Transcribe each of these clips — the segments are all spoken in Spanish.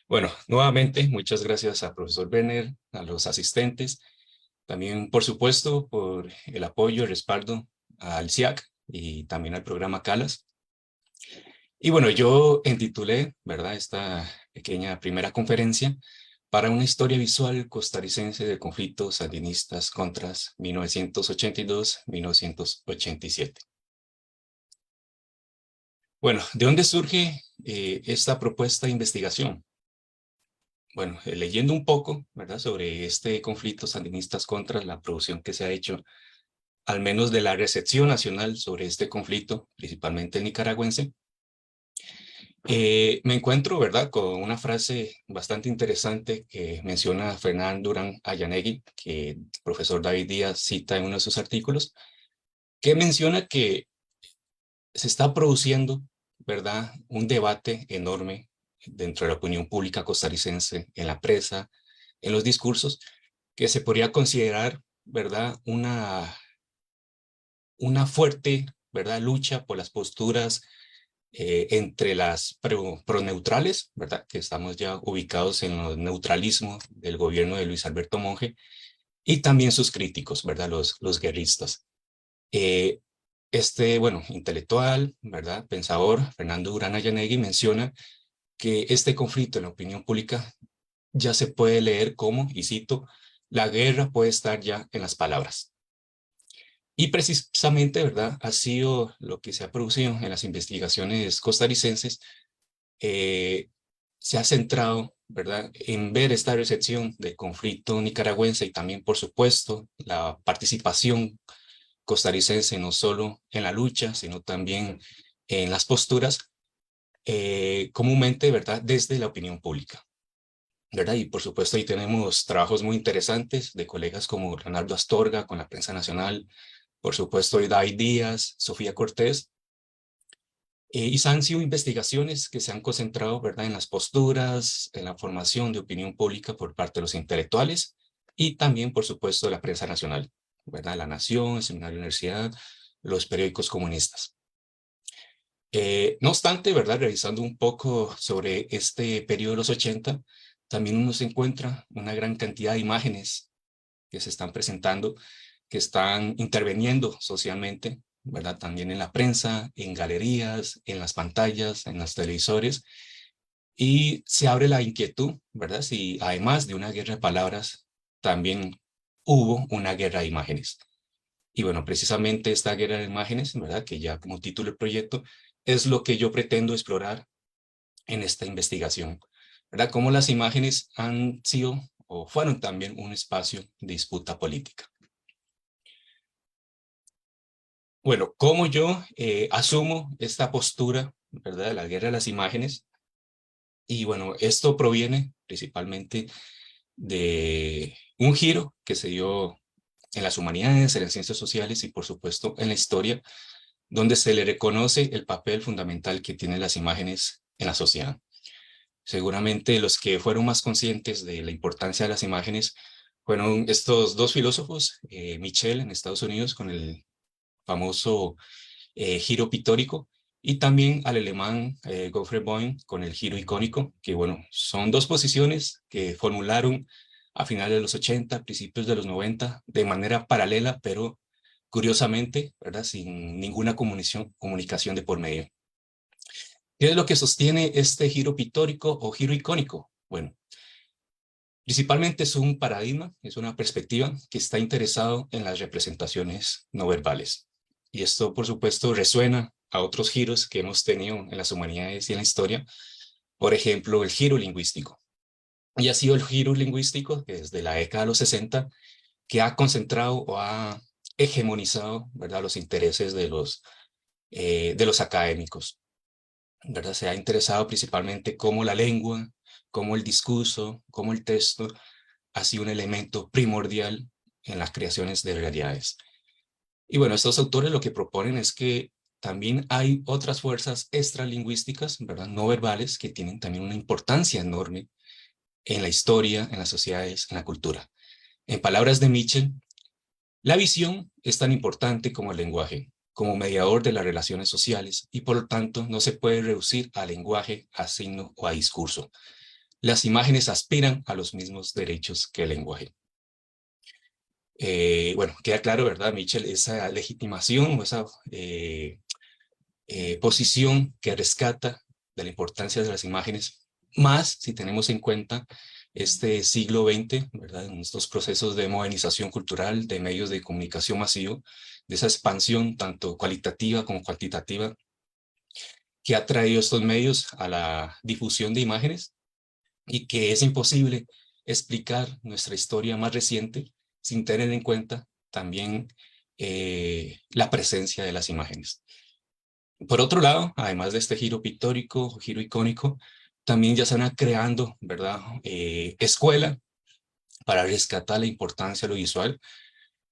Bueno, nuevamente, muchas gracias al profesor Werner, a los asistentes, también, por supuesto, por el apoyo y respaldo al CIAC y también al programa CALAS. Y bueno, yo intitulé, ¿verdad?, esta pequeña primera conferencia para una historia visual costarricense de conflictos sandinistas contras 1982-1987. Bueno, ¿de dónde surge esta propuesta de investigación? Bueno, leyendo un poco, ¿verdad?, sobre este conflicto sandinistas contra la producción que se ha hecho, al menos de la recepción nacional sobre este conflicto, principalmente el nicaragüense, me encuentro, ¿verdad?, con una frase bastante interesante que menciona Fernán Durán Ayanegui, que el profesor David Díaz cita en uno de sus artículos, que menciona que se está produciendo, ¿verdad?, un debate enorme dentro de la opinión pública costarricense, en la prensa, en los discursos, que se podría considerar, ¿verdad?, una fuerte, ¿verdad?, lucha por las posturas entre las proneutrales, ¿verdad?, que estamos ya ubicados en el neutralismo del gobierno de Luis Alberto Monge, y también sus críticos, ¿verdad?, los guerristas. Eh, bueno, intelectual, ¿verdad?, pensador, Fernando Durán Ayanegui, menciona que este conflicto en la opinión pública ya se puede leer como, y cito, la guerra puede estar ya en las palabras. Y precisamente, ¿verdad?, ha sido lo que se ha producido en las investigaciones costarricenses. eh, Se ha centrado, ¿verdad?, en ver esta recepción del conflicto nicaragüense y también, por supuesto, la participación costarricense no solo en la lucha, sino también en las posturas, comúnmente, ¿verdad?, desde la opinión pública, ¿verdad? Y por supuesto ahí tenemos trabajos muy interesantes de colegas como Leonardo Astorga con la Prensa Nacional, por supuesto David Díaz, Sofía Cortés, y han sido investigaciones que se han concentrado, ¿verdad?, en las posturas, en la formación de opinión pública por parte de los intelectuales y también, por supuesto, de la prensa nacional, ¿verdad? La Nación, el Seminario de Universidad, los periódicos comunistas. No obstante, ¿verdad?, revisando un poco sobre este periodo de los 80, también uno se encuentra una gran cantidad de imágenes que se están presentando, que están interviniendo socialmente, ¿verdad? También en la prensa, en galerías, en las pantallas, en los televisores, y se abre la inquietud, ¿verdad? Si además de una guerra de palabras, también hubo una guerra de imágenes. Y bueno, precisamente esta guerra de imágenes, ¿verdad?, que ya como título del proyecto, es lo que yo pretendo explorar en esta investigación, ¿verdad? Cómo las imágenes han sido o fueron también un espacio de disputa política. Bueno, cómo yo asumo esta postura, ¿verdad?, de la guerra de las imágenes. Y bueno, esto proviene principalmente de un giro que se dio en las humanidades, en las ciencias sociales y por supuesto en la historia, donde se le reconoce el papel fundamental que tienen las imágenes en la sociedad. Seguramente los que fueron más conscientes de la importancia de las imágenes fueron estos dos filósofos, Michel en Estados Unidos con el famoso giro pictórico, y también al alemán Gottfried Bohm con el giro icónico, que bueno, son dos posiciones que formularon a finales de los 80, principios de los 90, de manera paralela, pero curiosamente, ¿verdad?, sin ninguna comunicación de por medio. ¿Qué es lo que sostiene este giro pictórico o giro icónico? Bueno, principalmente es un paradigma, es una perspectiva que está interesado en las representaciones no verbales. Y esto, por supuesto, resuena a otros giros que hemos tenido en las humanidades y en la historia. Por ejemplo, el giro lingüístico. Y ha sido el giro lingüístico desde la década de los 60 que ha concentrado o ha hegemonizado, ¿verdad?, los intereses de los académicos, ¿verdad? Se ha interesado principalmente cómo la lengua, cómo el discurso, cómo el texto ha sido un elemento primordial en las creaciones de realidades. Y bueno, estos autores lo que proponen es que también hay otras fuerzas extralingüísticas, ¿verdad?, no verbales, que tienen también una importancia enorme en la historia, en las sociedades, en la cultura. En palabras de Mitchell, la visión es tan importante como el lenguaje, como mediador de las relaciones sociales, y por lo tanto no se puede reducir al lenguaje, a signo o a discurso. las imágenes aspiran a los mismos derechos que el lenguaje. Bueno, queda claro, ¿verdad, Mitchell? Esa legitimación o esa posición que rescata de la importancia de las imágenes, más si tenemos en cuenta este siglo XX, ¿verdad? En estos procesos de modernización cultural, de medios de comunicación masivo, de esa expansión tanto cualitativa como cuantitativa que ha traído estos medios a la difusión de imágenes y que es imposible explicar nuestra historia más reciente sin tener en cuenta también la presencia de las imágenes. Por otro lado, además de este giro pictórico, giro icónico, también ya se van creando, ¿verdad? Escuela para rescatar la importancia de lo visual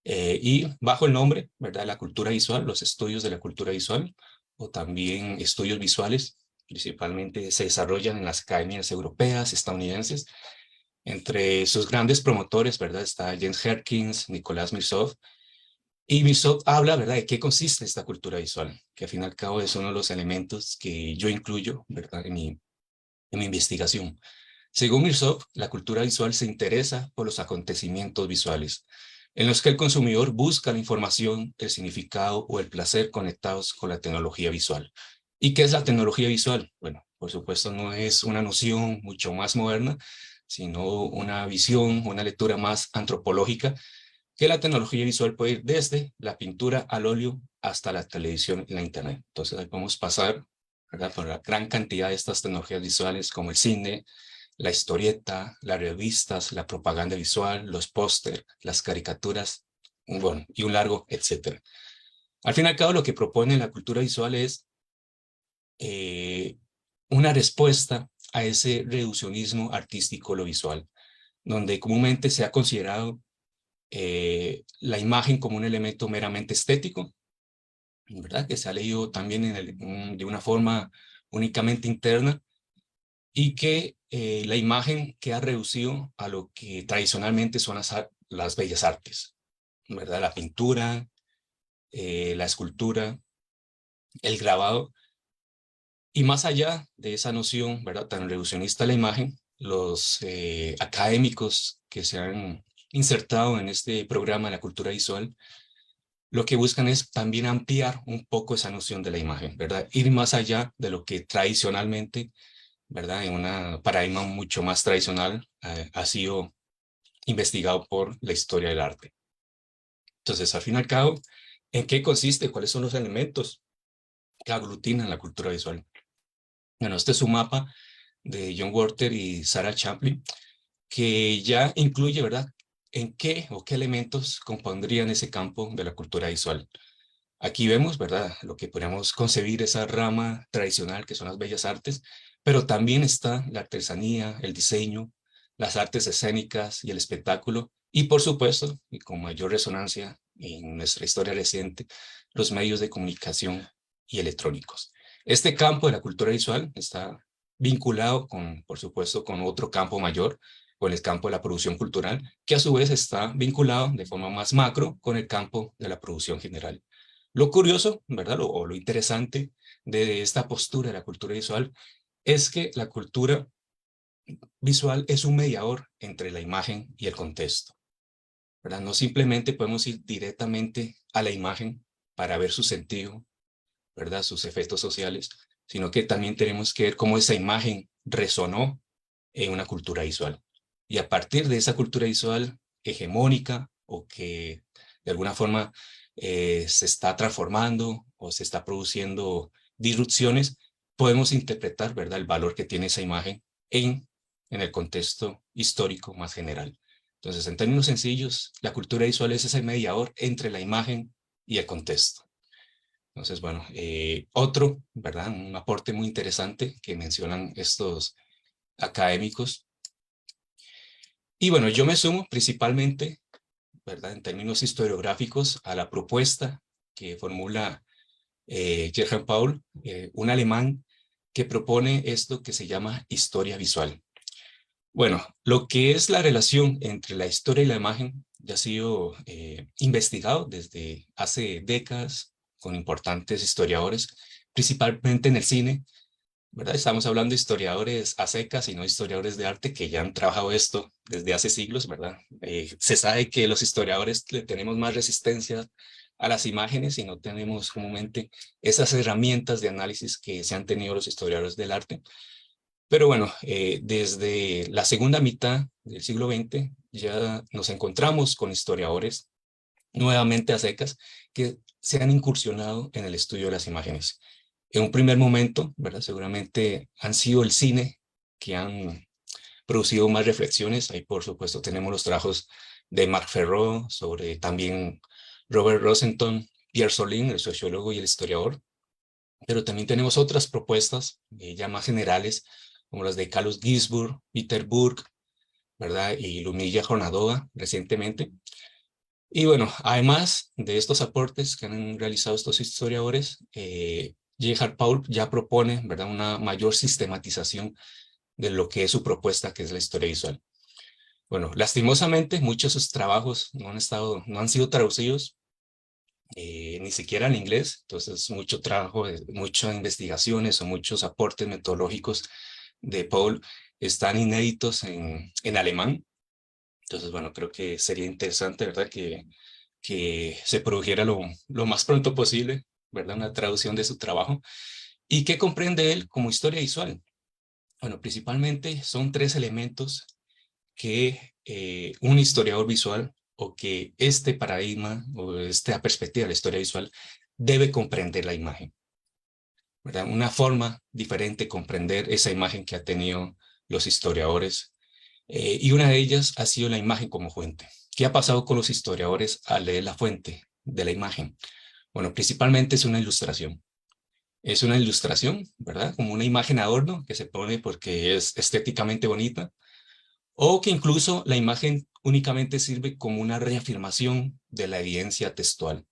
y bajo el nombre, ¿verdad? La cultura visual, los estudios de la cultura visual o también estudios visuales, principalmente se desarrollan en las academias europeas, estadounidenses. Entre sus grandes promotores, ¿verdad? Está James Herkins, Nicolás Mirsov, y Mirsov habla, ¿verdad?, de qué consiste esta cultura visual, que al fin y al cabo es uno de los elementos que yo incluyo, ¿verdad?, en mi investigación. Según Mirsov, la cultura visual se interesa por los acontecimientos visuales, en los que el consumidor busca la información, el significado o el placer conectados con la tecnología visual. ¿Y qué es la tecnología visual? Bueno, por supuesto no es una noción mucho más moderna, sino una visión, una lectura más antropológica, que la tecnología visual puede ir desde la pintura al óleo hasta la televisión y la internet. Entonces ahí podemos pasar, ¿verdad?, por la gran cantidad de estas tecnologías visuales como el cine, la historieta, las revistas, la propaganda visual, los póster, las caricaturas, bueno, y un largo etcétera. Al fin y al cabo, lo que propone la cultura visual es eh, una respuesta a ese reduccionismo artístico lo visual, donde comúnmente se ha considerado la imagen como un elemento meramente estético, ¿verdad? Que se ha leído también de una forma únicamente interna y que la imagen queda reducido a lo que tradicionalmente son las bellas artes, ¿verdad? La pintura, la escultura, el grabado. Y más allá de esa noción, ¿verdad?, tan reduccionista de la imagen, los académicos que se han insertado en este programa de la cultura visual, lo que buscan es también ampliar un poco esa noción de la imagen, ¿verdad? Ir más allá de lo que tradicionalmente, ¿verdad?, en una paradigma mucho más tradicional, ha sido investigado por la historia del arte. Entonces, al fin y al cabo, ¿en qué consiste? ¿Cuáles son los elementos que aglutinan la cultura visual? Bueno, este es un mapa de John Worter y Sarah Champlin, que ya incluye, ¿verdad?, en qué o qué elementos compondrían ese campo de la cultura visual. Aquí vemos, ¿verdad?, lo que podríamos concebir esa rama tradicional que son las bellas artes, pero también está la artesanía, el diseño, las artes escénicas y el espectáculo, y por supuesto, y con mayor resonancia en nuestra historia reciente, los medios de comunicación y electrónicos. Este campo de la cultura visual está vinculado con, por supuesto, con otro campo mayor, con el campo de la producción cultural, que a su vez está vinculado de forma más macro con el campo de la producción general. Lo curioso, ¿verdad? O lo interesante de esta postura de la cultura visual es que la cultura visual es un mediador entre la imagen y el contexto, ¿verdad? No simplemente podemos ir directamente a la imagen para ver su sentido, ¿verdad?, sus efectos sociales, sino que también tenemos que ver cómo esa imagen resonó en una cultura visual. Y a partir de esa cultura visual hegemónica o que de alguna forma se está transformando o se está produciendo disrupciones, podemos interpretar, ¿verdad?, el valor que tiene esa imagen en el contexto histórico más general. Entonces, en términos sencillos, la cultura visual es ese mediador entre la imagen y el contexto. Entonces, bueno, otro, ¿verdad?, un aporte muy interesante que mencionan estos académicos. Y bueno, yo me sumo principalmente, ¿verdad?, en términos historiográficos a la propuesta que formula Gerhard Paul, un alemán que propone esto que se llama historia visual. Bueno, lo que es la relación entre la historia y la imagen ya ha sido investigado desde hace décadas con importantes historiadores, principalmente en el cine, ¿verdad? Estamos hablando de historiadores a secas y no historiadores de arte que ya han trabajado esto desde hace siglos, ¿verdad? Se sabe que los historiadores le tenemos más resistencia a las imágenes y no tenemos comúnmente esas herramientas de análisis que se han tenido los historiadores del arte. Pero bueno, desde la segunda mitad del siglo XX ya nos encontramos con historiadores nuevamente a secas que se han incursionado en el estudio de las imágenes. En un primer momento, ¿verdad? Seguramente han sido el cine que han producido más reflexiones. Ahí, por supuesto, tenemos los trabajos de Marc Ferró, sobre también Robert Rosenthal, Pierre Solin, el sociólogo y el historiador. Pero también tenemos otras propuestas ya más generales, como las de Carlos Ginzburg, Peter Burke, ¿verdad? Y Lumilla Jornadova recientemente. Y bueno, además de estos aportes que han realizado estos historiadores, Gerhard Paul ya propone, ¿verdad?, una mayor sistematización de lo que es su propuesta, que es la historia visual. Bueno, lastimosamente, muchos de sus trabajos no han sido traducidos, ni siquiera en inglés, entonces mucho trabajo, muchas investigaciones o muchos aportes metodológicos de Paul están inéditos en alemán. Entonces, bueno, creo que sería interesante, ¿verdad?, que se produjera lo más pronto posible, ¿verdad?, una traducción de su trabajo. ¿Y qué comprende él como historia visual? Bueno, principalmente son tres elementos que un historiador visual o que este paradigma o esta perspectiva de la historia visual debe comprender la imagen, ¿verdad? Una forma diferente de comprender esa imagen que ha tenido los historiadores, y una de ellas ha sido la imagen como fuente. ¿Qué ha pasado con los historiadores al leer la fuente de la imagen? Bueno, principalmente es una ilustración. Es una ilustración, ¿verdad? Como una imagen adorno que se pone porque es estéticamente bonita, o que incluso la imagen únicamente sirve como una reafirmación de la evidencia textual.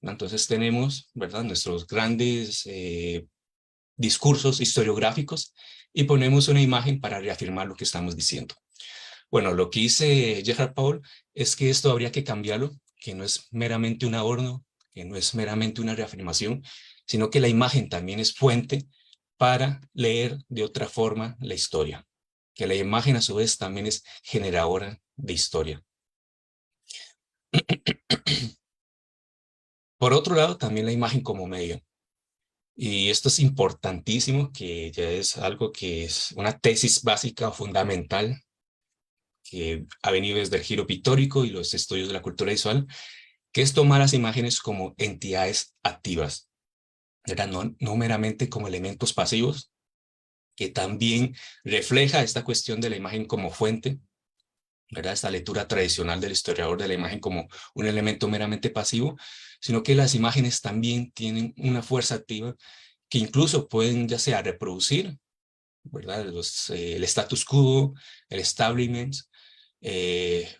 Entonces tenemos, ¿verdad?, nuestros grandes discursos historiográficos y ponemos una imagen para reafirmar lo que estamos diciendo. Bueno, lo que dice Gerhard Paul es que esto habría que cambiarlo, que no es meramente un adorno, que no es meramente una reafirmación, sino que la imagen también es fuente para leer de otra forma la historia, que la imagen a su vez también es generadora de historia. Por otro lado, también la imagen como medio. Y esto es importantísimo, que ya es algo que es una tesis básica o fundamental que ha venido desde el giro pictórico y los estudios de la cultura visual, que es tomar las imágenes como entidades activas, ¿verdad? No meramente como elementos pasivos, que también refleja esta cuestión de la imagen como fuente, ¿verdad? Esta lectura tradicional del historiador de la imagen como un elemento meramente pasivo, sino que las imágenes también tienen una fuerza activa que incluso pueden ya sea reproducir, ¿verdad?, el status quo, el establishment, eh,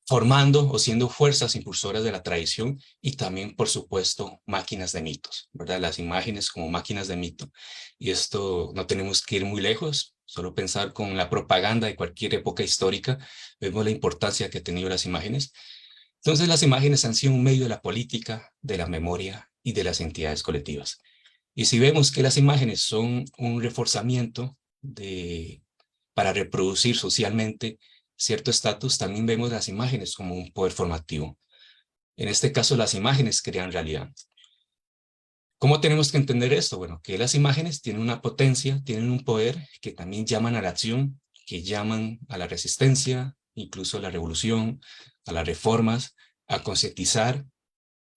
formando o siendo fuerzas impulsoras de la tradición, y también, por supuesto, máquinas de mitos, ¿verdad? Las imágenes como máquinas de mito. Y esto no tenemos que ir muy lejos, solo pensar con la propaganda de cualquier época histórica, vemos la importancia que han tenido las imágenes. Entonces, las imágenes han sido un medio de la política, de la memoria y de las entidades colectivas. Y si vemos que las imágenes son un reforzamiento para reproducir socialmente cierto estatus, también vemos las imágenes como un poder formativo. En este caso, las imágenes crean realidad. ¿Cómo tenemos que entender esto? Bueno, que las imágenes tienen una potencia, tienen un poder que también llaman a la acción, que llaman a la resistencia, incluso a la revolución, a las reformas, a concientizar,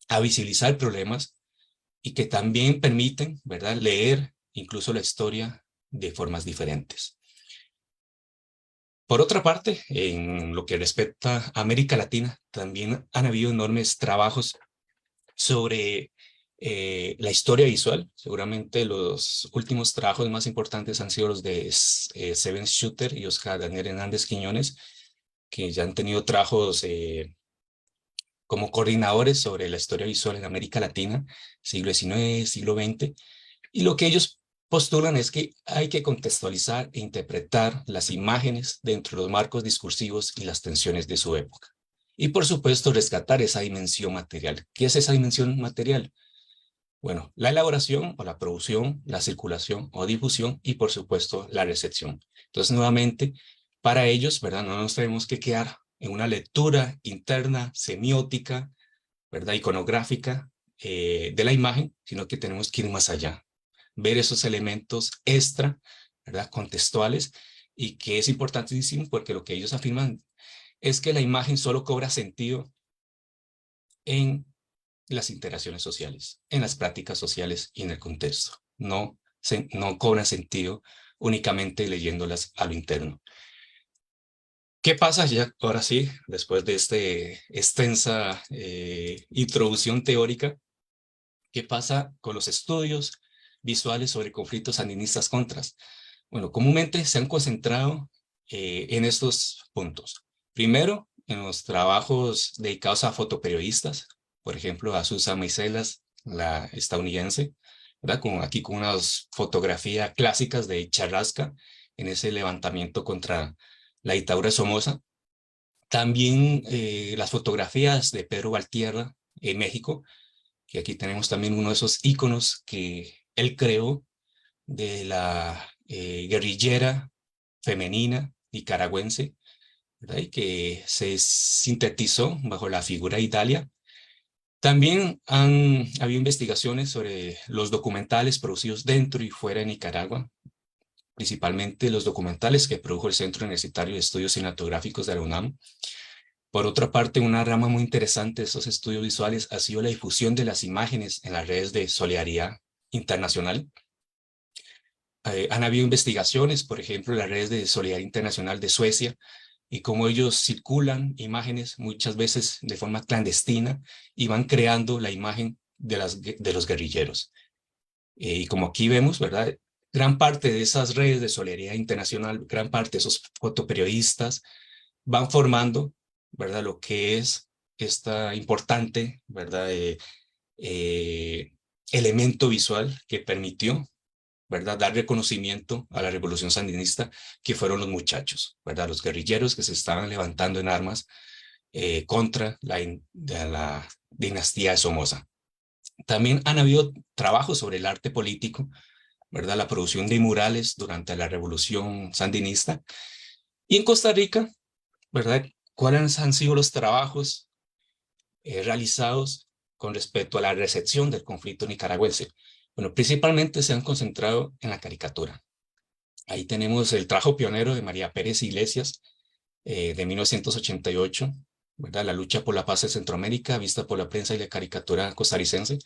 a visibilizar problemas, y que también permiten, ¿verdad?, leer incluso la historia de formas diferentes. Por otra parte, en lo que respecta a América Latina, también han habido enormes trabajos sobre la historia visual. Seguramente los últimos trabajos más importantes han sido los de Seven Shooter y Oscar Daniel Hernández Quiñones, que ya han tenido trabajos como coordinadores sobre la historia visual en América Latina, siglo XIX, siglo XX, y lo que ellos postulan es que hay que contextualizar e interpretar las imágenes dentro de los marcos discursivos y las tensiones de su época. Y por supuesto, rescatar esa dimensión material. ¿Qué es esa dimensión material? Bueno, la elaboración o la producción, la circulación o difusión y por supuesto la recepción. Entonces nuevamente, para ellos, ¿verdad? No nos tenemos que quedar en una lectura interna, semiótica, ¿verdad? Iconográfica de la imagen, sino que tenemos que ir más allá, ver esos elementos extra, ¿verdad? Contextuales, y que es importantísimo porque lo que ellos afirman es que la imagen solo cobra sentido en las interacciones sociales, en las prácticas sociales y en el contexto. No cobra sentido únicamente leyéndolas a lo interno. ¿Qué pasa ya, ahora sí, después de esta extensa introducción teórica? ¿Qué pasa con los estudios visuales sobre conflictos sandinistas contras? Bueno, comúnmente se han concentrado en estos puntos. Primero, en los trabajos dedicados a fotoperiodistas, por ejemplo, a Susan Meiselas, la estadounidense, ¿verdad? Aquí con unas fotografías clásicas de Charrasca en ese levantamiento contra la dictadura de Somoza. También las fotografías de Pedro Valtierra en México, que aquí tenemos también uno de esos íconos que él creó de la guerrillera femenina nicaragüense, ¿verdad? Y que se sintetizó bajo la figura de Italia. También han habido investigaciones sobre los documentales producidos dentro y fuera de Nicaragua, principalmente los documentales que produjo el Centro Universitario de Estudios Cinematográficos de la UNAM. Por otra parte, una rama muy interesante de estos estudios visuales ha sido la difusión de las imágenes en las redes de solidaridad internacional. Han habido investigaciones, por ejemplo, en las redes de solidaridad internacional de Suecia, y cómo ellos circulan imágenes muchas veces de forma clandestina y van creando la imagen de los guerrilleros. Y como aquí vemos, ¿verdad? Gran parte de esas redes de solidaridad internacional, gran parte de esos fotoperiodistas van formando, ¿verdad? Lo que es esta importante, ¿verdad? Elemento visual que permitió, ¿verdad? Dar reconocimiento a la revolución sandinista, que fueron los muchachos, ¿verdad? Los guerrilleros que se estaban levantando en armas contra la dinastía de Somoza. También han habido trabajos sobre el arte político, ¿verdad? La producción de murales durante la revolución sandinista. Y en Costa Rica, ¿verdad? ¿Cuáles han sido los trabajos realizados con respecto a la recepción del conflicto nicaragüense? Bueno, principalmente se han concentrado en la caricatura. Ahí tenemos el trabajo pionero de María Pérez Iglesias, de 1988, ¿verdad? La lucha por la paz en Centroamérica, vista por la prensa y la caricatura costarricense,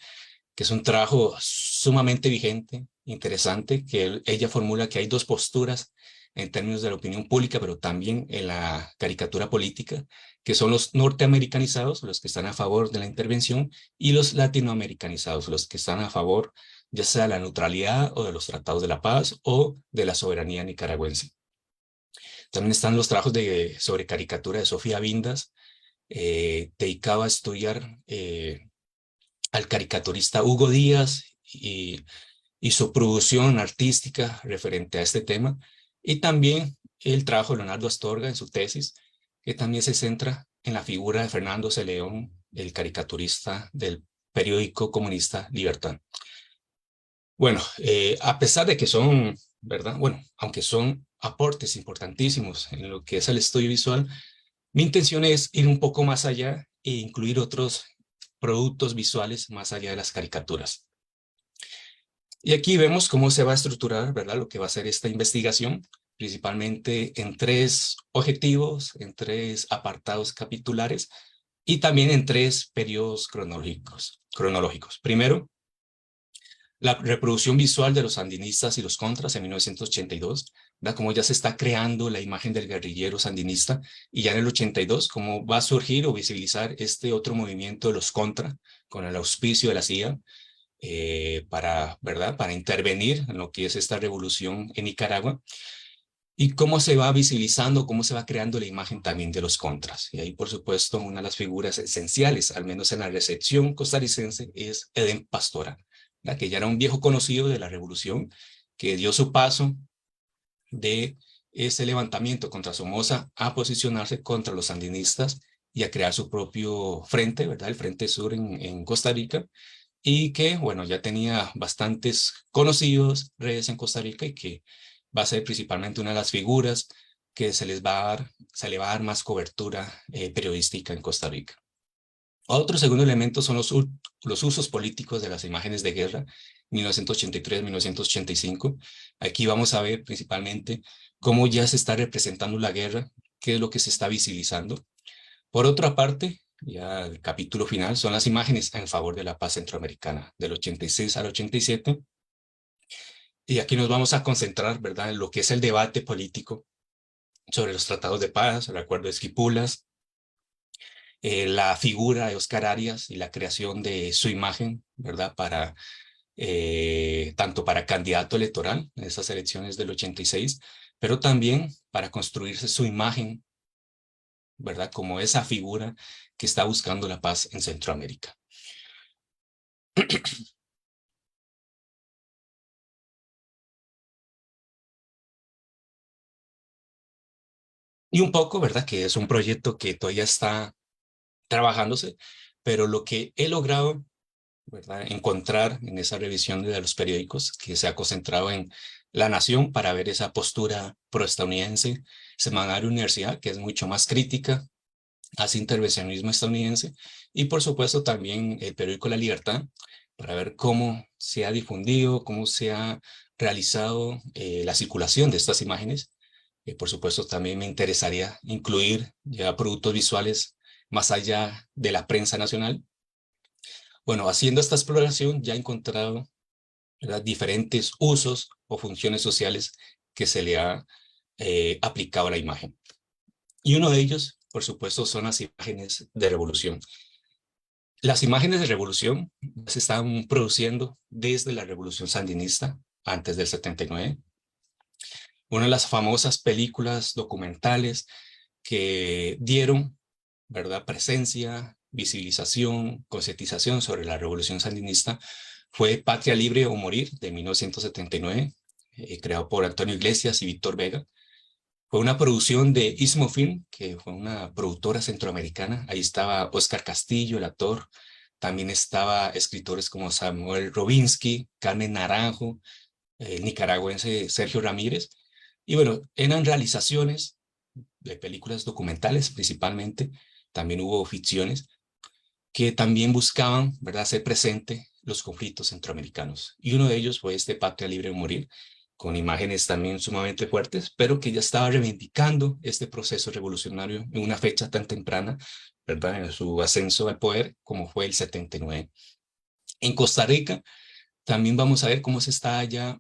que es un trabajo sumamente vigente, interesante, que ella formula que hay dos posturas en términos de la opinión pública, pero también en la caricatura política, que son los norteamericanizados, los que están a favor de la intervención, y los latinoamericanizados, los que están a favor ya sea de la neutralidad o de los tratados de la paz o de la soberanía nicaragüense. También están los trabajos sobre caricatura de Sofía Vindas, dedicado a estudiar al caricaturista Hugo Díaz y su producción artística referente a este tema, y también el trabajo de Leonardo Astorga en su tesis, que también se centra en la figura de Fernando C. León, el caricaturista del periódico comunista Libertad. Bueno, a pesar de que son, ¿verdad? Bueno, aunque son aportes importantísimos en lo que es el estudio visual, mi intención es ir un poco más allá e incluir otros productos visuales más allá de las caricaturas. Y aquí vemos cómo se va a estructurar, ¿verdad? Lo que va a ser esta investigación, principalmente en tres objetivos, en tres apartados capitulares y también en tres periodos cronológicos. Primero, la reproducción visual de los sandinistas y los contras en 1982, ¿verdad? Cómo ya se está creando la imagen del guerrillero sandinista, y ya en el 82, cómo va a surgir o visibilizar este otro movimiento de los contra, con el auspicio de la CIA, ¿verdad? Para intervenir en lo que es esta revolución en Nicaragua, y cómo se va visibilizando, cómo se va creando la imagen también de los contras. Y ahí, por supuesto, una de las figuras esenciales, al menos en la recepción costarricense, es Edén Pastora, que ya era un viejo conocido de la revolución, que dio su paso de ese levantamiento contra Somoza a posicionarse contra los sandinistas y a crear su propio frente, ¿verdad? El Frente Sur en Costa Rica, y que, bueno, ya tenía bastantes conocidos, redes en Costa Rica y que va a ser principalmente una de las figuras que se le va a dar más cobertura periodística en Costa Rica. Otro segundo elemento son los usos políticos de las imágenes de guerra, 1983-1985. Aquí vamos a ver principalmente cómo ya se está representando la guerra, qué es lo que se está visibilizando. Por otra parte, ya el capítulo final son las imágenes en favor de la paz centroamericana, del 86 al 87. Y aquí nos vamos a concentrar, ¿verdad?, en lo que es el debate político sobre los tratados de paz, el acuerdo de Esquipulas, la figura de Oscar Arias y la creación de su imagen, ¿verdad?, para tanto para candidato electoral en esas elecciones del 86, pero también para construirse su imagen, ¿verdad?, como esa figura que está buscando la paz en Centroamérica. Y un poco, ¿verdad?, que es un proyecto que todavía está trabajándose, pero lo que he logrado, ¿verdad?, encontrar en esa revisión de los periódicos que se ha concentrado en La Nación para ver esa postura proestadounidense, Semanario Universidad, que es mucho más crítica hace intervencionismo estadounidense, y por supuesto también el periódico La Libertad, para ver cómo se ha difundido, cómo se ha realizado la circulación de estas imágenes. Por supuesto también me interesaría incluir ya productos visuales más allá de la prensa nacional. Bueno, haciendo esta exploración ya he encontrado, ¿verdad?, diferentes usos o funciones sociales que se le ha aplicado a la imagen. Y uno de ellos, por supuesto, son las imágenes de revolución. Las imágenes de revolución se estaban produciendo desde la revolución sandinista, antes del 79. Una de las famosas películas documentales que dieron, ¿verdad?, presencia, visibilización, concientización sobre la revolución sandinista fue Patria Libre o Morir, de 1979, creado por Antonio Iglesias y Víctor Vega. Fue una producción de Istmo Film, que fue una productora centroamericana. Ahí estaba Oscar Castillo, el actor. También estaba escritores como Samuel Robinsky, Carmen Naranjo, el nicaragüense Sergio Ramírez. Y bueno, eran realizaciones de películas documentales principalmente. También hubo ficciones que también buscaban, ¿verdad?, hacer presente los conflictos centroamericanos. Y uno de ellos fue este Patria Libre o Morir, con imágenes también sumamente fuertes, pero que ya estaba reivindicando este proceso revolucionario en una fecha tan temprana, ¿verdad?, en su ascenso al poder, como fue el 79. En Costa Rica también vamos a ver cómo se está ya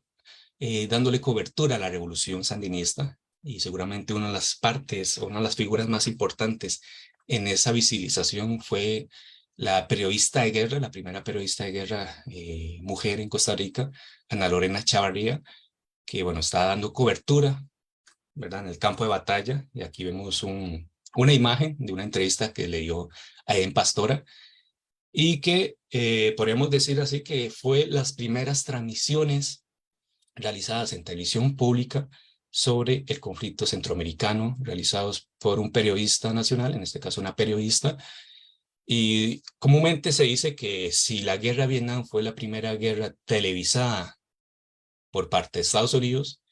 dándole cobertura a la revolución sandinista, y seguramente una de las partes, o una de las figuras más importantes en esa visibilización fue la periodista de guerra, la primera periodista de guerra mujer en Costa Rica, Ana Lorena Chavarría, que bueno, está dando cobertura, ¿verdad?, en el campo de batalla. Y aquí vemos una imagen de una entrevista que le dio a Eden Pastora, y que podríamos decir así que fue las primeras transmisiones realizadas en televisión pública sobre el conflicto centroamericano, realizados por un periodista nacional, en este caso una periodista. Y comúnmente se dice que si la guerra de Vietnam fue la primera guerra televisada por parte de Estados Unidos,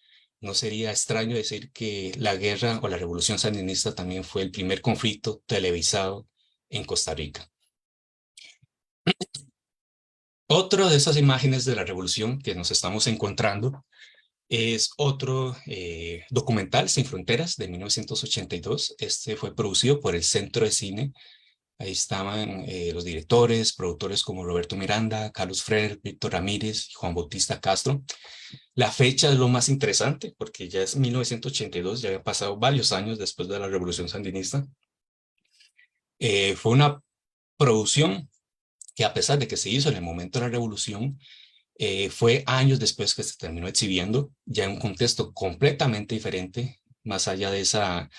no sería extraño decir que la guerra o la revolución sandinista también fue el primer conflicto televisado en Costa Rica. Otra de esas imágenes de la revolución que nos estamos encontrando es otro documental, Sin Fronteras, de 1982. Este fue producido por el Centro de Cine. Ahí estaban los directores, productores como Roberto Miranda, Carlos Freire, Víctor Ramírez y Juan Bautista Castro. La fecha es lo más interesante porque ya es 1982, ya habían pasado varios años después de la Revolución Sandinista. Fue una producción que, a pesar de que se hizo en el momento de la revolución, fue años después que se terminó exhibiendo, ya en un contexto completamente diferente, más allá de esa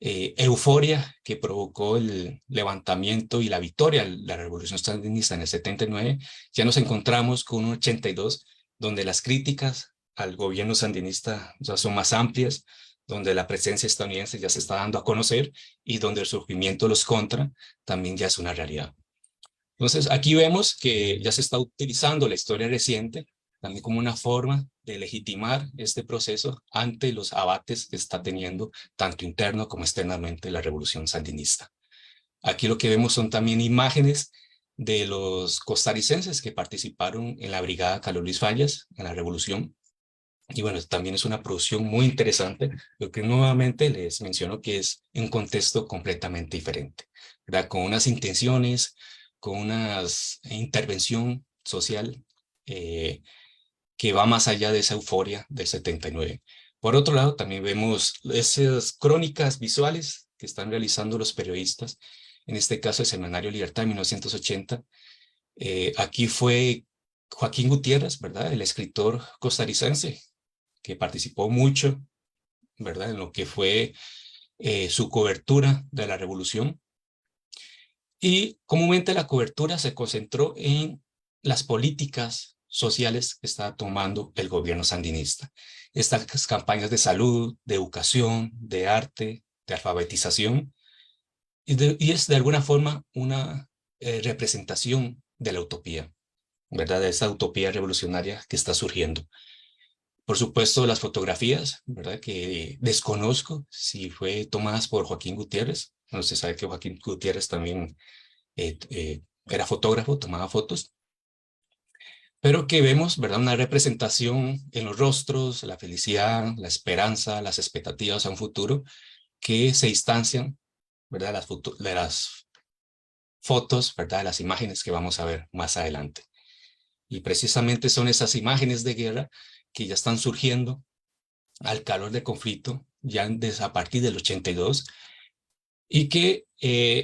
euforia que provocó el levantamiento y la victoria de la revolución sandinista en el 79. Ya nos encontramos con un 82 donde las críticas al gobierno sandinista ya son más amplias, donde la presencia estadounidense ya se está dando a conocer y donde el surgimiento de los contra también ya es una realidad. Entonces, aquí vemos que ya se está utilizando la historia reciente también como una forma de legitimar este proceso ante los abates que está teniendo tanto interno como externamente la revolución sandinista. Aquí lo que vemos son también imágenes de los costarricenses que participaron en la brigada Carlos Luis Fallas en la revolución. Y bueno, también es una producción muy interesante, lo que nuevamente les menciono que es un contexto completamente diferente, ¿verdad? Con unas intenciones, con una intervención social eh, que va más allá de esa euforia del 79. Por otro lado, también vemos esas crónicas visuales que están realizando los periodistas, en este caso el Semanario Libertad de 1980. Aquí fue Joaquín Gutiérrez, ¿verdad? El escritor costarricense que participó mucho, ¿verdad? En lo que fue su cobertura de la revolución. Y comúnmente la cobertura se concentró en las políticas sociales que estaba tomando el gobierno sandinista. Estas campañas de salud, de educación, de arte, de alfabetización, y es de alguna forma una representación de la utopía, ¿verdad? De esa utopía revolucionaria que está surgiendo. Por supuesto, las fotografías, ¿verdad? Que desconozco si fue tomadas por Joaquín Gutiérrez. No se sabe que Joaquín Gutiérrez también era fotógrafo, tomaba fotos, pero que vemos, ¿verdad? Una representación en los rostros, la felicidad, la esperanza, las expectativas a un futuro que se distancian, ¿verdad? De las fotos, ¿verdad? Las imágenes que vamos a ver más adelante. Y precisamente son esas imágenes de guerra que ya están surgiendo al calor del conflicto, ya desde a partir del 82, y que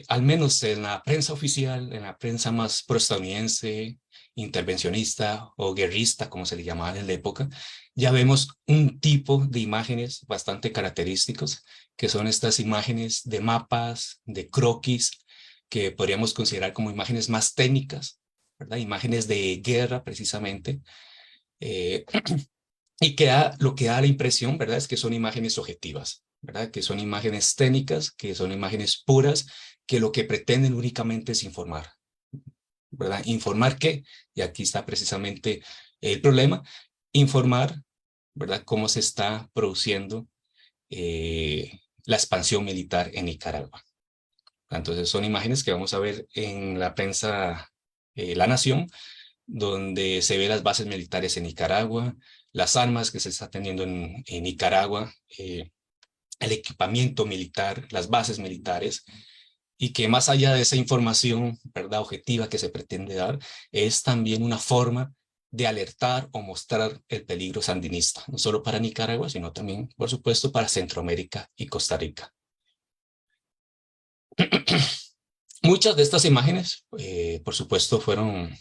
al menos en la prensa oficial, en la prensa más proestadounidense, intervencionista o guerrista, como se le llamaba en la época, ya vemos un tipo de imágenes bastante característicos, que son estas imágenes de mapas, de croquis, que podríamos considerar como imágenes más técnicas, ¿verdad? Imágenes de guerra precisamente, eh, y lo que da la impresión, ¿verdad? Es que son imágenes objetivas, ¿verdad? Que son imágenes técnicas, que son imágenes puras, que lo que pretenden únicamente es informar, ¿verdad? ¿Informar qué? Y aquí está precisamente el problema. Informar, ¿verdad? Cómo se está produciendo la expansión militar en Nicaragua. Entonces son imágenes que vamos a ver en la prensa La Nación, donde se ve las bases militares en Nicaragua, las armas que se está teniendo en Nicaragua, el equipamiento militar, las bases militares, y que más allá de esa información, ¿verdad?, objetiva que se pretende dar, es también una forma de alertar o mostrar el peligro sandinista, no solo para Nicaragua, sino también, por supuesto, para Centroamérica y Costa Rica. Muchas de estas imágenes, por supuesto, fueron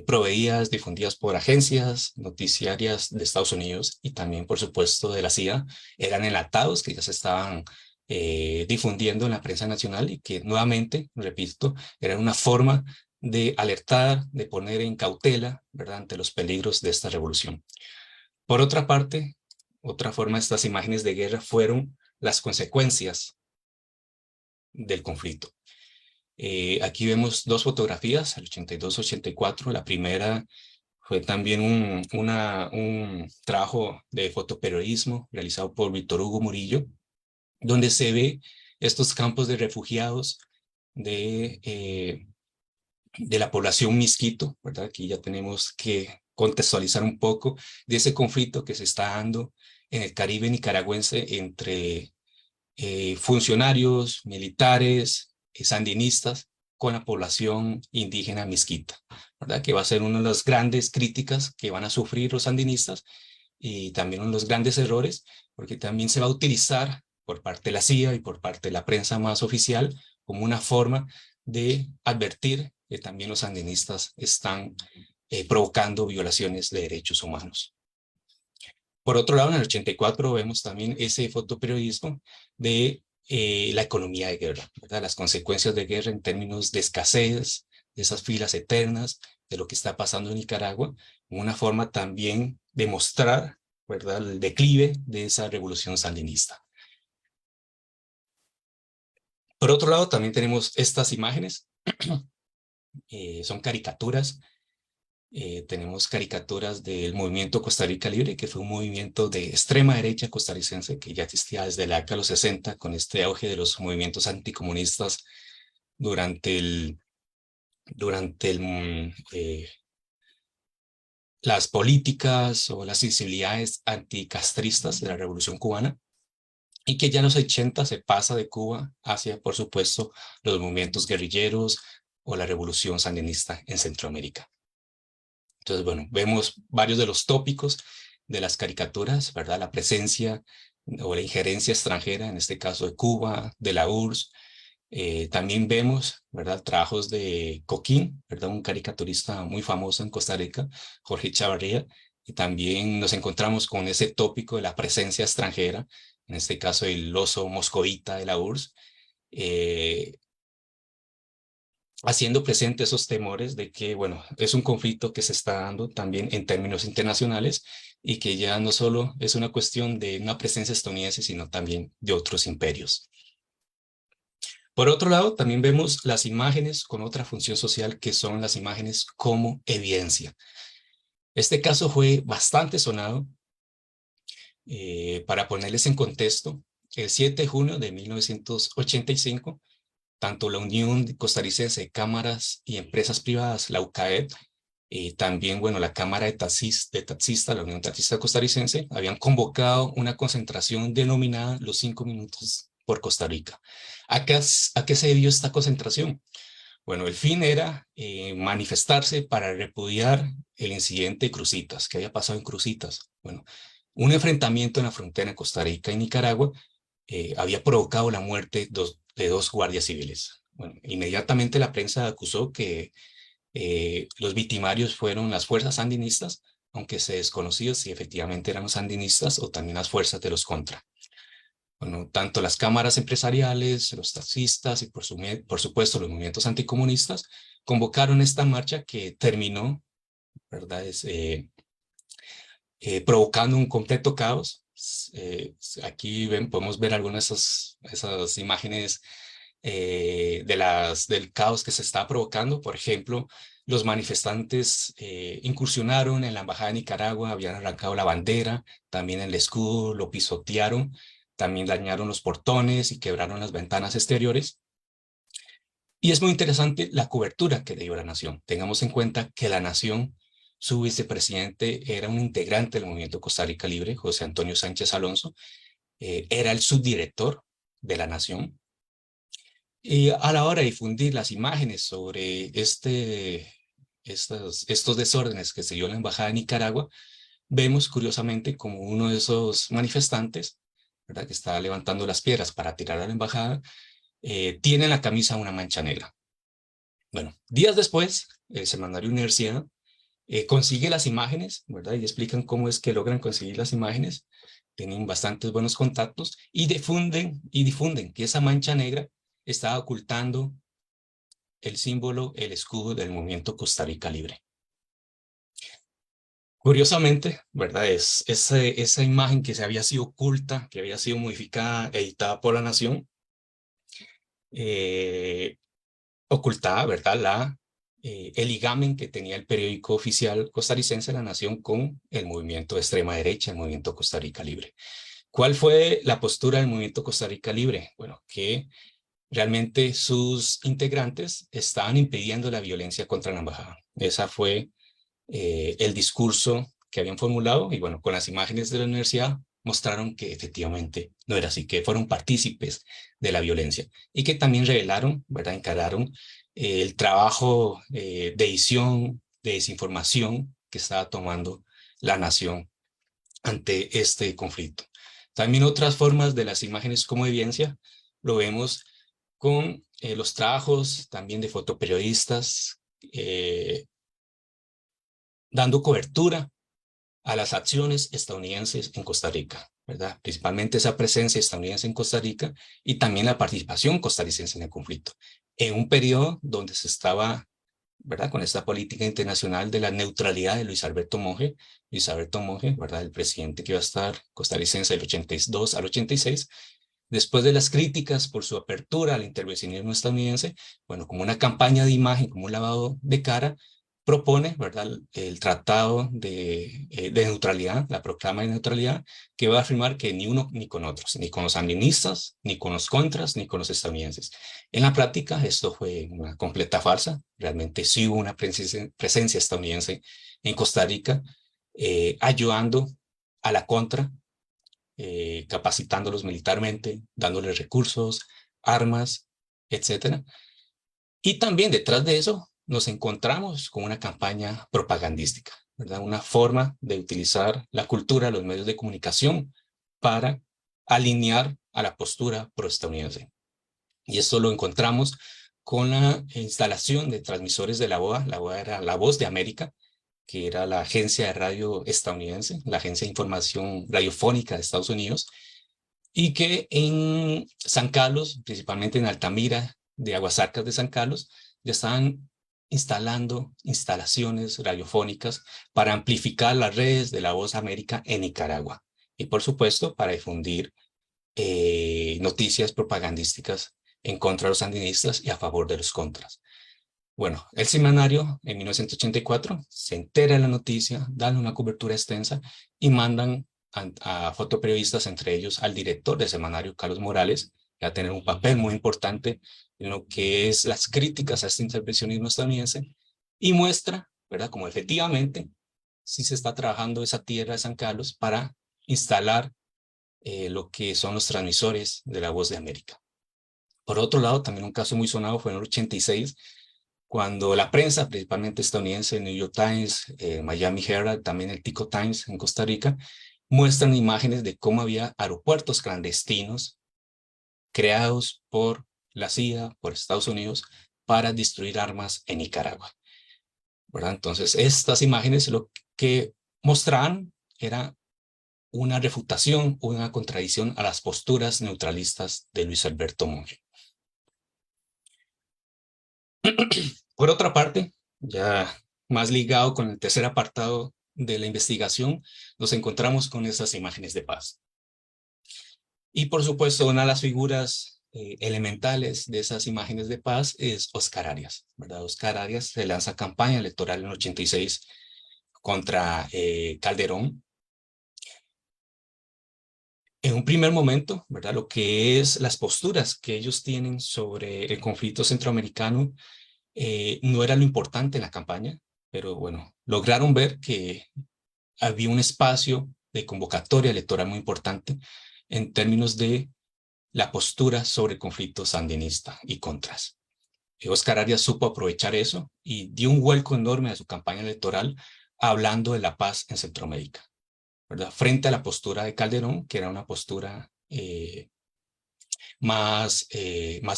proveídas, difundidas por agencias noticiarias de Estados Unidos y también, por supuesto, de la CIA. Eran enlatados que ya se estaban difundiendo en la prensa nacional y que nuevamente, repito, eran una forma de alertar, de poner en cautela, ¿verdad?, ante los peligros de esta revolución. Por otra parte, otra forma de estas imágenes de guerra fueron las consecuencias del conflicto. Aquí vemos dos fotografías, el 82-84. La primera fue también un trabajo de fotoperiodismo realizado por Víctor Hugo Murillo, donde se ve estos campos de refugiados de la población Misquito, ¿verdad? Aquí ya tenemos que contextualizar un poco de ese conflicto que se está dando en el Caribe nicaragüense entre funcionarios, militares, sandinistas con la población indígena misquita, ¿verdad? Que va a ser una de las grandes críticas que van a sufrir los sandinistas y también uno de los grandes errores, porque también se va a utilizar por parte de la CIA y por parte de la prensa más oficial como una forma de advertir que también los sandinistas están provocando violaciones de derechos humanos. Por otro lado, en el 84 vemos también ese fotoperiodismo de la economía de guerra, ¿verdad? Las consecuencias de guerra en términos de escasez, de esas filas eternas, de lo que está pasando en Nicaragua, una forma también de mostrar, ¿verdad?, el declive de esa revolución sandinista. Por otro lado, también tenemos estas imágenes son caricaturas. Tenemos caricaturas del movimiento Costa Rica Libre, que fue un movimiento de extrema derecha costarricense que ya existía desde la década de los 60, con este auge de los movimientos anticomunistas durante las políticas o las sensibilidades anticastristas de la Revolución Cubana, y que ya en los 80 se pasa de Cuba hacia, por supuesto, los movimientos guerrilleros o la Revolución Sandinista en Centroamérica. Entonces, bueno, vemos varios de los tópicos de las caricaturas, ¿verdad? La presencia o la injerencia extranjera, en este caso de Cuba, de la URSS. También vemos, ¿verdad? Trabajos de Coquín, ¿verdad? Un caricaturista muy famoso en Costa Rica, Jorge Chavarría. Y también nos encontramos con ese tópico de la presencia extranjera, en este caso el oso moscovita de la URSS, haciendo presente esos temores de que, bueno, es un conflicto que se está dando también en términos internacionales y que ya no solo es una cuestión de una presencia estadounidense, sino también de otros imperios. Por otro lado, también vemos las imágenes con otra función social, que son las imágenes como evidencia. Este caso fue bastante sonado. Para ponerles en contexto, el 7 de junio de 1985, tanto la Unión Costarricense de Cámaras y Empresas Privadas, la UCAEP, y también, bueno, la Cámara de Taxistas, la Unión Taxista Costarricense, habían convocado una concentración denominada Los 5 Minutos por Costa Rica. ¿A qué se debió esta concentración? Bueno, el fin era manifestarse para repudiar el incidente de Cruzitas, que había pasado en Cruzitas. Bueno, un enfrentamiento en la frontera de Costa Rica y Nicaragua había provocado la muerte de dos guardias civiles. Bueno, inmediatamente la prensa acusó que los victimarios fueron las fuerzas sandinistas, aunque se desconocía si efectivamente eran los sandinistas o también las fuerzas de los contra. Bueno, tanto las cámaras empresariales, los taxistas y por supuesto los movimientos anticomunistas convocaron esta marcha que terminó, ¿verdad? Provocando un completo caos. Aquí podemos ver algunas de esas imágenes del caos que se está provocando. Por ejemplo, los manifestantes incursionaron en la embajada de Nicaragua, habían arrancado la bandera, también el escudo, lo pisotearon, también dañaron los portones y quebraron las ventanas exteriores. Y es muy interesante la cobertura que dio la Nación. Tengamos en cuenta que la Nación, su vicepresidente era un integrante del movimiento Costa Rica Libre, José Antonio Sánchez Alonso, era el subdirector de la Nación. Y a la hora de difundir las imágenes sobre estos desórdenes que se dio en la Embajada de Nicaragua, vemos curiosamente como uno de esos manifestantes, ¿verdad?, que está levantando las piedras para tirar a la embajada, tiene en la camisa una mancha negra. Bueno, días después, el semanario Universidad consigue las imágenes, ¿verdad? Y explican cómo es que logran conseguir las imágenes. Tienen bastantes buenos contactos y difunden que esa mancha negra estaba ocultando el símbolo, el escudo del movimiento Costa Rica Libre. Curiosamente, ¿verdad? Esa imagen que se había sido oculta, que había sido modificada, editada por la Nación, ocultaba, ¿verdad? El ligamen que tenía el periódico oficial costarricense La Nación con el movimiento de extrema derecha, el movimiento Costa Rica Libre. ¿Cuál fue la postura del movimiento Costa Rica Libre? Bueno, que realmente sus integrantes estaban impidiendo la violencia contra la embajada. Ese fue el discurso que habían formulado y bueno, con las imágenes de la universidad mostraron que efectivamente no era así, que fueron partícipes de la violencia y que también revelaron, ¿verdad? Encararon el trabajo de edición, de desinformación que estaba tomando la Nación ante este conflicto. También otras formas de las imágenes como evidencia lo vemos con los trabajos también de fotoperiodistas dando cobertura a las acciones estadounidenses en Costa Rica, ¿verdad? Principalmente esa presencia estadounidense en Costa Rica y también la participación costarricense en el conflicto, en un periodo donde se estaba, ¿verdad?, con esta política internacional de la neutralidad de Luis Alberto Monge, ¿verdad?, el presidente que iba a estar costarricense del 82 al 86, Después de las críticas por su apertura al intervencionismo estadounidense, bueno, como una campaña de imagen, como un lavado de cara, propone, ¿verdad?, el tratado de neutralidad, la proclama de neutralidad, que va a afirmar que ni uno ni con otros, ni con los sandinistas, ni con los contras, ni con los estadounidenses. En la práctica, esto fue una completa farsa. Realmente sí hubo una presencia estadounidense en Costa Rica, ayudando a la contra, capacitándolos militarmente, dándoles recursos, armas, etcétera. Y también detrás de eso nos encontramos con una campaña propagandística, ¿verdad? Una forma de utilizar la cultura, los medios de comunicación para alinear a la postura proestadounidense. Y esto lo encontramos con la instalación de transmisores de la VOA. La VOA era La Voz de América, que era la agencia de radio estadounidense, la agencia de información radiofónica de Estados Unidos, y que en San Carlos, principalmente en Altamira de Aguasarcas de San Carlos, ya estaban instalando instalaciones radiofónicas para amplificar las redes de La Voz América en Nicaragua. Y por supuesto, para difundir noticias propagandísticas en contra de los sandinistas y a favor de los contras. Bueno, el semanario en 1984 se entera de la noticia, dan una cobertura extensa y mandan a fotoperiodistas, entre ellos al director del semanario, Carlos Morales, que va a tener un papel muy importante en lo que es las críticas a este intervencionismo estadounidense, y muestra, ¿verdad?, como efectivamente sí se está trabajando esa tierra de San Carlos para instalar lo que son los transmisores de La Voz de América. Por otro lado, también un caso muy sonado fue en el 86, cuando la prensa, principalmente estadounidense, el New York Times, Miami Herald, también el Tico Times en Costa Rica, muestran imágenes de cómo había aeropuertos clandestinos creados por la CIA, por Estados Unidos, para destruir armas en Nicaragua, ¿verdad? Entonces, estas imágenes lo que mostraban era una refutación, una contradicción a las posturas neutralistas de Luis Alberto Monge. Por otra parte, ya más ligado con el tercer apartado de la investigación, nos encontramos con esas imágenes de paz. Y por supuesto, una de las figuras elementales de esas imágenes de paz es Oscar Arias, ¿verdad? Oscar Arias se lanza campaña electoral en el 86 contra Calderón. En un primer momento, ¿verdad?, lo que es las posturas que ellos tienen sobre el conflicto centroamericano no era lo importante en la campaña, pero bueno, lograron ver que había un espacio de convocatoria electoral muy importante en términos de la postura sobre el conflicto sandinista y contras. Oscar Arias supo aprovechar eso y dio un vuelco enorme a su campaña electoral hablando de la paz en Centroamérica, ¿verdad?, frente a la postura de Calderón, que era una postura más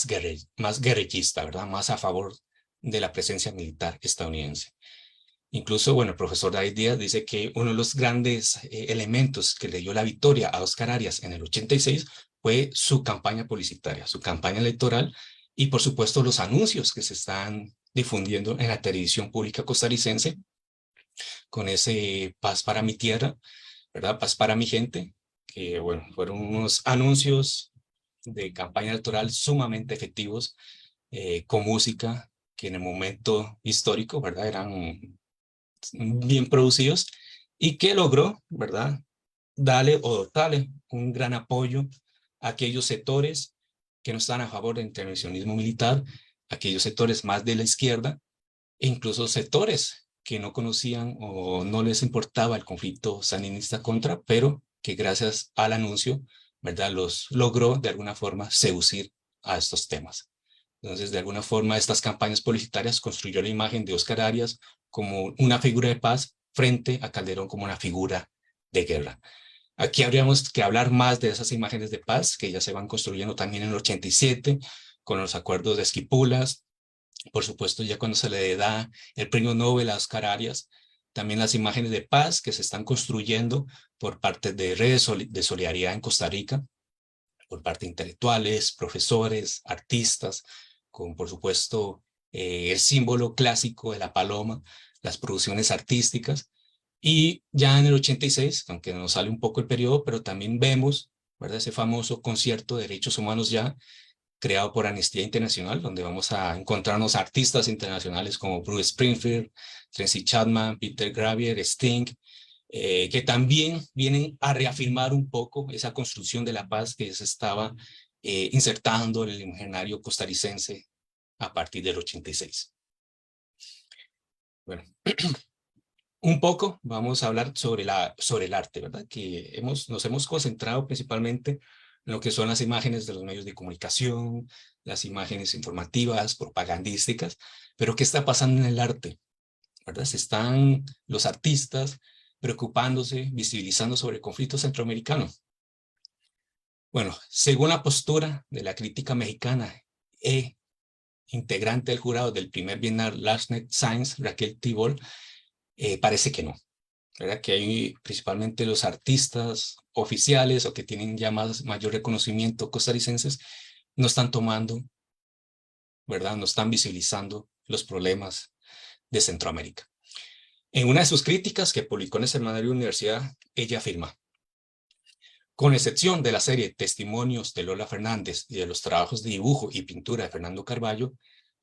guerrillista, ¿verdad?, más a favor de la presencia militar estadounidense. Incluso, bueno, el profesor David Díaz dice que uno de los grandes elementos que le dio la victoria a Oscar Arias en el 86 fue su campaña publicitaria, su campaña electoral, y por supuesto los anuncios que se están difundiendo en la televisión pública costarricense con ese paz para mi tierra, ¿verdad?, paz para mi gente, que bueno, fueron unos anuncios de campaña electoral sumamente efectivos, con música que en el momento histórico, ¿verdad?, eran bien producidos, y que logró, ¿verdad?, darle o dotarle un gran apoyo a aquellos sectores que no están a favor del intervencionismo militar, aquellos sectores más de la izquierda, e incluso sectores que no conocían o no les importaba el conflicto sandinista contra, pero que gracias al anuncio, ¿verdad?, los logró de alguna forma seducir a estos temas. Entonces, de alguna forma, estas campañas publicitarias construyó la imagen de Oscar Arias como una figura de paz frente a Calderón como una figura de guerra. Aquí habríamos que hablar más de esas imágenes de paz que ya se van construyendo también en el 87 con los acuerdos de Esquipulas. Por supuesto, ya cuando se le da el premio Nobel a Oscar Arias, también las imágenes de paz que se están construyendo por parte de redes de solidaridad en Costa Rica, por parte de intelectuales, profesores, artistas, con por supuesto el símbolo clásico de la paloma, las producciones artísticas. Y ya en el 86, aunque nos sale un poco el periodo, pero también vemos ¿verdad? Ese famoso concierto de derechos humanos ya creado por Amnistía Internacional, donde vamos a encontrarnos artistas internacionales como Bruce Springfield, Tracy Chapman, Peter Gabriel, Sting, que también vienen a reafirmar un poco esa construcción de la paz que se estaba insertando en el imaginario costarricense a partir del 86. Bueno, un poco vamos a hablar sobre el arte, ¿verdad? Que nos hemos concentrado principalmente en lo que son las imágenes de los medios de comunicación, las imágenes informativas, propagandísticas, pero ¿qué está pasando en el arte? ¿Verdad? Se están los artistas preocupándose, visibilizando sobre el conflicto centroamericano. Bueno, según la postura de la crítica mexicana integrante del jurado del primer Bienal Lastnet Science, Raquel Tibol, parece que no, ¿verdad? Que hay principalmente los artistas oficiales o que tienen ya mayor reconocimiento costarricenses, no están tomando, ¿verdad? No están visibilizando los problemas de Centroamérica. En una de sus críticas que publicó en el Semanario Universidad, ella afirma: con excepción de la serie Testimonios de Lola Fernández y de los trabajos de dibujo y pintura de Fernando Carballo,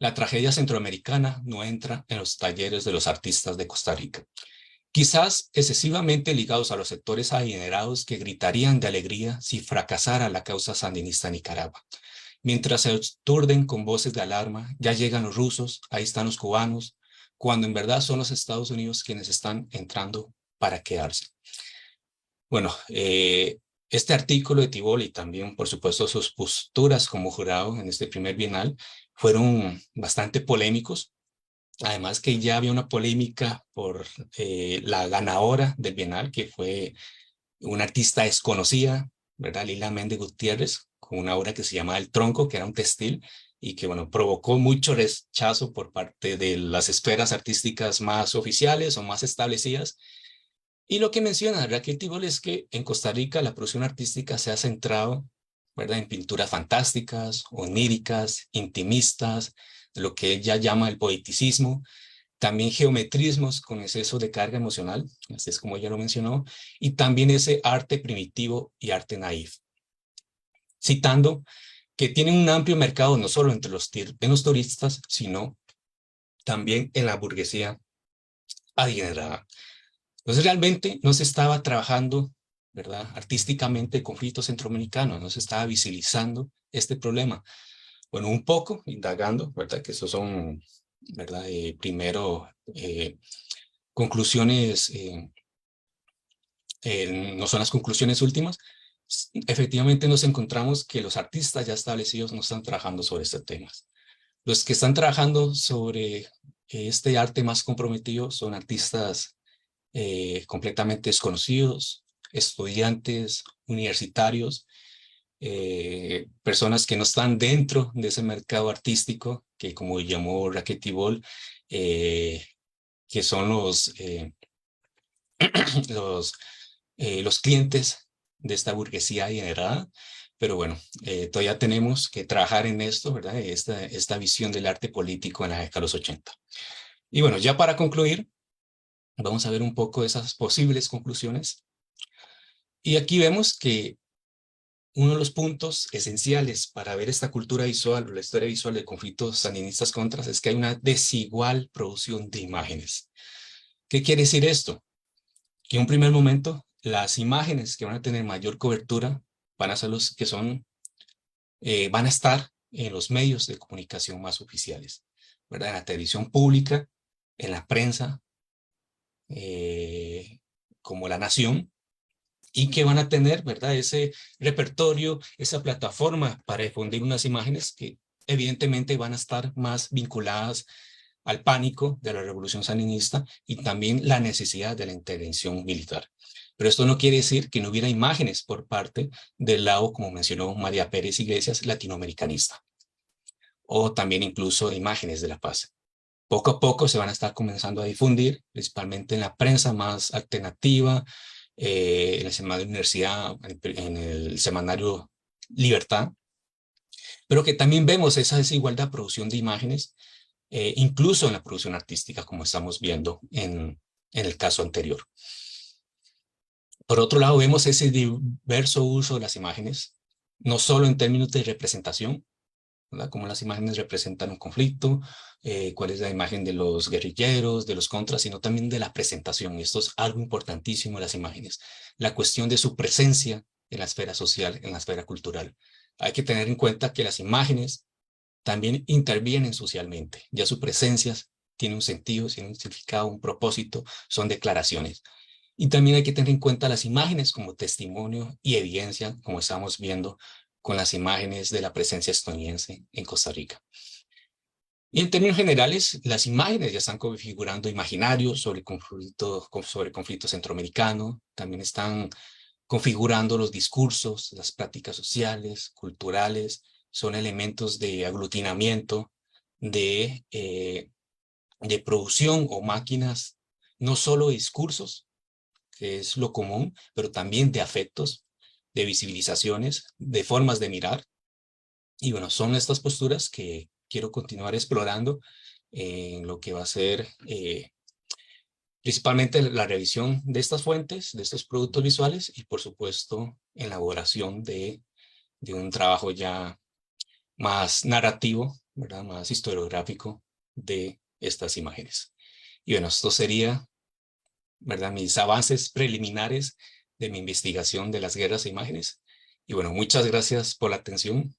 la tragedia centroamericana no entra en los talleres de los artistas de Costa Rica. Quizás excesivamente ligados a los sectores adinerados que gritarían de alegría si fracasara la causa sandinista en Nicaragua. Mientras se aturden con voces de alarma, ya llegan los rusos, ahí están los cubanos, cuando en verdad son los Estados Unidos quienes están entrando para quedarse. Bueno, este artículo de Tibol y también, por supuesto, sus posturas como jurado en este primer bienal fueron bastante polémicos. Además que ya había una polémica por la ganadora del bienal, que fue una artista desconocida, ¿verdad? Lila Méndez Gutiérrez, con una obra que se llama El Tronco, que era un textil, y que, bueno, provocó mucho rechazo por parte de las esferas artísticas más oficiales o más establecidas. Y lo que menciona Raquel Tibol es que en Costa Rica la producción artística se ha centrado, ¿verdad?, en pinturas fantásticas, oníricas, intimistas, de lo que ella llama el poeticismo, también geometrismos con exceso de carga emocional, así es como ella lo mencionó, y también ese arte primitivo y arte naif, citando que tienen un amplio mercado no solo entre en los turistas, sino también en la burguesía adinerada. Entonces realmente no se estaba trabajando, ¿verdad?, artísticamente el conflicto centroamericano, no se estaba visibilizando este problema. Bueno, un poco indagando, ¿verdad?, que esos son, ¿verdad?, primero conclusiones, no son las conclusiones últimas. Efectivamente nos encontramos que los artistas ya establecidos no están trabajando sobre este tema. Los que están trabajando sobre este arte más comprometido son artistas completamente desconocidos, estudiantes universitarios, personas que no están dentro de ese mercado artístico, que como llamó Raquel Tibol, que son los, los clientes de esta burguesía adinerada. Pero bueno, todavía tenemos que trabajar en esto, ¿verdad? Esta visión del arte político en la década de los 80. Y bueno, ya para concluir, vamos a ver un poco esas posibles conclusiones. Y aquí vemos que uno de los puntos esenciales para ver esta cultura visual o la historia visual de conflictos sandinistas contras es que hay una desigual producción de imágenes. ¿Qué quiere decir esto? Que en un primer momento las imágenes que van a tener mayor cobertura van a ser los que van a estar en los medios de comunicación más oficiales, ¿verdad? En la televisión pública, en la prensa, como La Nación, y que van a tener, ¿verdad?, ese repertorio, esa plataforma para difundir unas imágenes que evidentemente van a estar más vinculadas al pánico de la revolución sandinista y también la necesidad de la intervención militar. Pero esto no quiere decir que no hubiera imágenes por parte del lado, como mencionó María Pérez Iglesias, latinoamericanista, o también incluso imágenes de la paz. Poco a poco se van a estar comenzando a difundir, principalmente en la prensa más alternativa, en el semanario Universidad, en el semanario Libertad, pero que también vemos esa desigualdad de producción de imágenes, incluso en la producción artística, como estamos viendo en el caso anterior. Por otro lado, vemos ese diverso uso de las imágenes, no solo en términos de representación, ¿verdad? Cómo las imágenes representan un conflicto, cuál es la imagen de los guerrilleros, de los contras, sino también de la presentación. Y esto es algo importantísimo en las imágenes, la cuestión de su presencia en la esfera social, en la esfera cultural. Hay que tener en cuenta que las imágenes también intervienen socialmente, ya su presencia tiene un sentido, tiene un significado, un propósito, son declaraciones. Y también hay que tener en cuenta las imágenes como testimonio y evidencia, como estamos viendo con las imágenes de la presencia estadounidense en Costa Rica. Y en términos generales, las imágenes ya están configurando imaginarios sobre conflicto centroamericano, también están configurando los discursos, las prácticas sociales, culturales, son elementos de aglutinamiento, de producción o máquinas, no solo de discursos, que es lo común, pero también de afectos, de visibilizaciones, de formas de mirar. Y bueno, son estas posturas que quiero continuar explorando en lo que va a ser principalmente la revisión de estas fuentes, de estos productos visuales y por supuesto en la elaboración de un trabajo ya más narrativo, ¿verdad? Más historiográfico de estas imágenes. Y bueno, esto sería, ¿verdad? Mis avances preliminares de mi investigación de las guerras e imágenes. Y bueno, muchas gracias por la atención